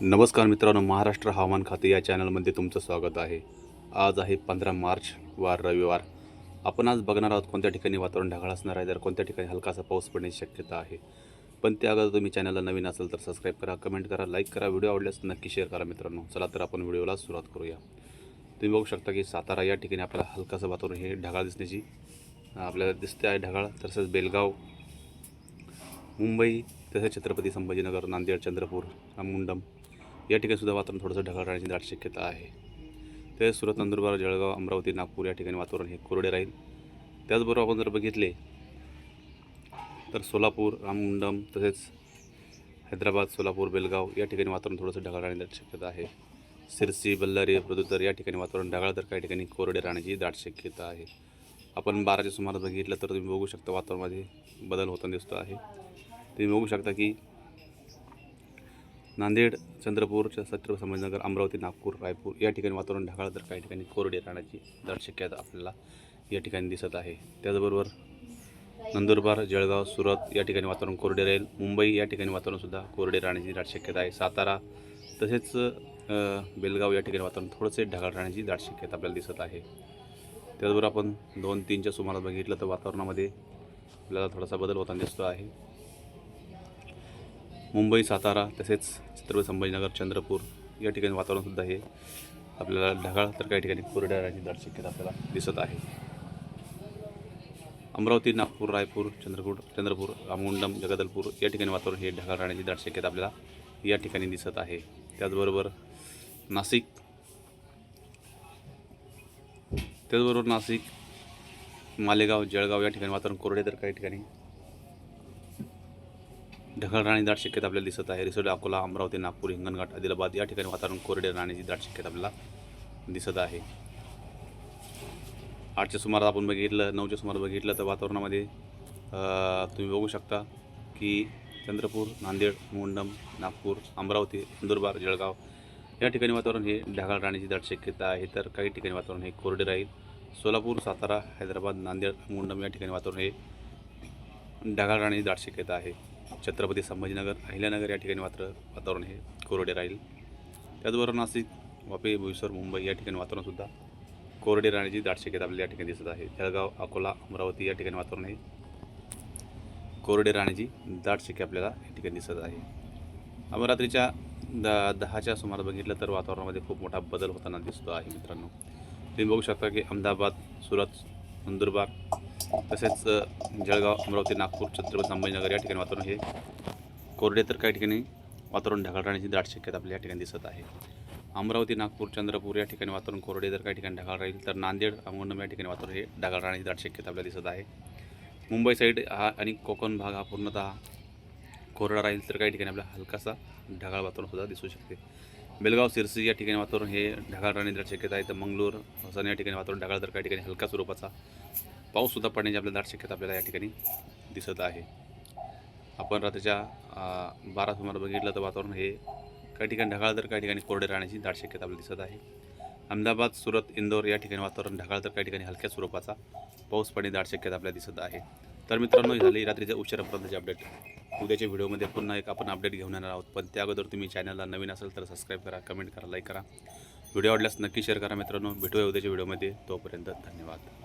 नमस्कार मित्रांनो, महाराष्ट्र हवामान खाते या चॅनलमध्ये तुमचं स्वागत आहे। आज आहे 15 मार्च, वार रविवार। आपण आज बघणार आहोत कोणत्या ठिकाणी वातावरण ढगाळ असणार आहे, तर कोणत्या ठिकाणी हलकासा पाऊस पडण्याची शक्यता आहे। पण त्या अगोदर तुम्ही चॅनलला नवीन असाल तर सबस्क्राईब करा, कमेंट करा, लाईक करा, व्हिडिओ आवडल्यास नक्की शेअर करा मित्रांनो। चला तर आपण व्हिडिओला सुरुवात करूया। तुम्ही बघू शकता की सातारा या ठिकाणी आपल्याला हलकासं वातावरण हे ढगाळ दिसण्याची आपल्याला दिसते आहे ढगाळ। तसंच बेलगाव, मुंबई, तसेच छत्रपती संभाजीनगर, नांदेड, चंद्रपूर, मुंडम या ठिकाणी सुद्धा वातावरण थोडंसं ढगाळ राहण्याची दाट शक्यता आहे। तसेच सुरत, नंदुरबार, जळगाव, अमरावती, नागपूर या ठिकाणी वातावरण हे कोरडे राहील। त्याचबरोबर आपण जर बघितले तर सोलापूर, मुंडम, तसेच हैदराबाद, सोलापूर, बेलगाव या ठिकाणी वातावरण थोडंसं ढगाळ राहण्याची दाट शक्यता आहे। सिरसी, बल्लारी, प्रदुतर या ठिकाणी वातावरण ढगाळ तर काही ठिकाणी कोरडे राहण्याची दाट शक्यता आहे। आपण 12च्या सुमारास बघितलं तर तुम्ही बघू शकता वातावरणामध्ये बदल होताना दिसतो आहे। तुम्ही बघू शकता की नांदेड, चंद्रपूर, छत्रपती संभाजीनगर, अमरावती, नागपूर, रायपूर या ठिकाणी वातावरण ढगाळ तर काही ठिकाणी कोरडे राहण्याची दाट शक्यता आपल्याला या ठिकाणी दिसत आहे। त्याचबरोबर नंदुरबार, जळगाव, सुरत या ठिकाणी वातावरण कोरडे राहील। मुंबई या ठिकाणी वातावरणसुद्धा कोरडे राहण्याची दाट शक्यता आहे। सातारा तसेच बेलगाव या ठिकाणी वातावरण थोडेसे ढगाळ राहण्याची दाट शक्यता आपल्याला दिसत आहे। त्याचबरोबर आपण 2-3च्या सुमारास बघितलं तर वातावरणामध्ये आपल्याला थोडासा बदल होताना दिसतो आहे। मुंबई, सातारा तसेच छत्रपती संभाजीनगर, चंद्रपूर या ठिकाणी वातावरणसुद्धा हे आपल्याला ढगाळ तर काही ठिकाणी कोरड्या राहण्याची दाट शक्यता आपल्याला दिसत आहे। अमरावती, नागपूर, रायपूर, चंद्रपूर, मुंडम, जगदलपूर या ठिकाणी वातावरण हे ढगाळ राहण्याची दाट शक्यता आपल्याला या ठिकाणी दिसत आहे। त्याचबरोबर नाशिक, मालेगाव, जळगाव या ठिकाणी वातावरण कोरडे तर काही ठिकाणी ढगाळ राहण्याची दाट शक्यता आपल्याला दिसत आहे। रिसोड, अकोला, अमरावती, नागपूर, हिंगणघाट, आदिलाबाद या ठिकाणी वातावरण कोरडे राहण्याची दाट शक्यता आपल्याला दिसत आहे। 8च्या सुमारास आपण बघितलं, 9च्या सुमारास बघितलं तर वातावरणामध्ये तुम्ही बघू शकता की चंद्रपूर, नांदेड, मुंडम, नागपूर, अमरावती, नंदुरबार, जळगाव या ठिकाणी वातावरण हे ढगाळ राहण्याची दाट शक्यता आहे, तर काही ठिकाणी वातावरण हे कोरडे राहील। सोलापूर, सातारा, हैदराबाद, नांदेड, मुंडम या ठिकाणी वातावरण हे ढगाळ राहण्याची दाट शक्यता आहे। छत्रपती संभाजीनगर, अहिल्यानगर या ठिकाणी वातावरण हे कोरडे राहील। त्याचबरोबर नाशिक, वापी, बोईसर, मुंबई या ठिकाणी वातावरणसुद्धा कोरडे राहण्याची दाट शक्यता आपल्याला या ठिकाणी दिसत आहे। जळगाव, अकोला, अमरावती या ठिकाणी वातावरण हे कोरडे राहण्याची दाट शक्यता आपल्याला या ठिकाणी दिसत आहे। आपण रात्रीच्या 10च्या सुमारास बघितलं तर वातावरणामध्ये खूप मोठा बदल होताना दिसतो आहे मित्रांनो। तुम्ही बघू शकता की अहमदाबाद, सुरत, नंदुरबार तसेच जळगाव, अमरावती, नागपूर, छत्रपती संभाजीनगर या ठिकाणी वातावरण हे कोरडे तर काही ठिकाणी वातावरण ढगाळ राहण्याची दाट शक्यता आपल्याला या ठिकाणी दिसत आहे। अमरावती, नागपूर, चंद्रपूर या ठिकाणी वातावरण कोरडे तर काही ठिकाणी ढगाळ राहील, तर नांदेड, मुंडम या ठिकाणी वातावरण हे ढगाळ राहण्याची दाट शक्यता आपल्याला दिसत आहे। मुंबई साईड हा आणि कोकण भाग हा पूर्णतः कोरडा राहील, तर काही ठिकाणी आपल्याला हलकासा ढगाळ वातावरणसुद्धा दिसू शकते। बेलगाव, सिरसी या ठिकाणी वातावरण हे ढगाळ राहण्याची दाट शक्यता आहे, तर मंगळूर, हसन या ठिकाणी वातावरण ढगाळ तर काही ठिकाणी हलका स्वरूपाचा पाऊससुद्धा पडण्याची आपल्याला दाट शक्यता आपल्याला या ठिकाणी दिसत आहे। आपण रात्रीच्या 12 सुमारास बघितलं तर वातावरण हे काही ठिकाणी ढगाळ तर काही ठिकाणी कोरडे राहण्याची दाट शक्यता आपल्याला दिसत आहे। अहमदाबाद, सुरत, इंदोर या ठिकाणी वातावरण ढगाळ तर काही ठिकाणी हलक्या स्वरूपाचा पाऊस पडण्याची दाट शक्यता आपल्याला दिसत आहे। तर मित्रांनो, झाली रात्रीच्या उशिरापर्यंतची अपडेट। उद्याच्या व्हिडिओमध्ये पुन्हा एक आपण अपडेट घेऊन येणार आहोत, पण त्या अगोदर तुम्ही चॅनलला नवीन असाल तर सबस्क्राईब करा, कमेंट करा, लाईक करा, व्हिडिओ आवडल्यास नक्की शेअर करा मित्रांनो। भेटूया उद्याच्या व्हिडिओमध्ये, तोपर्यंत धन्यवाद।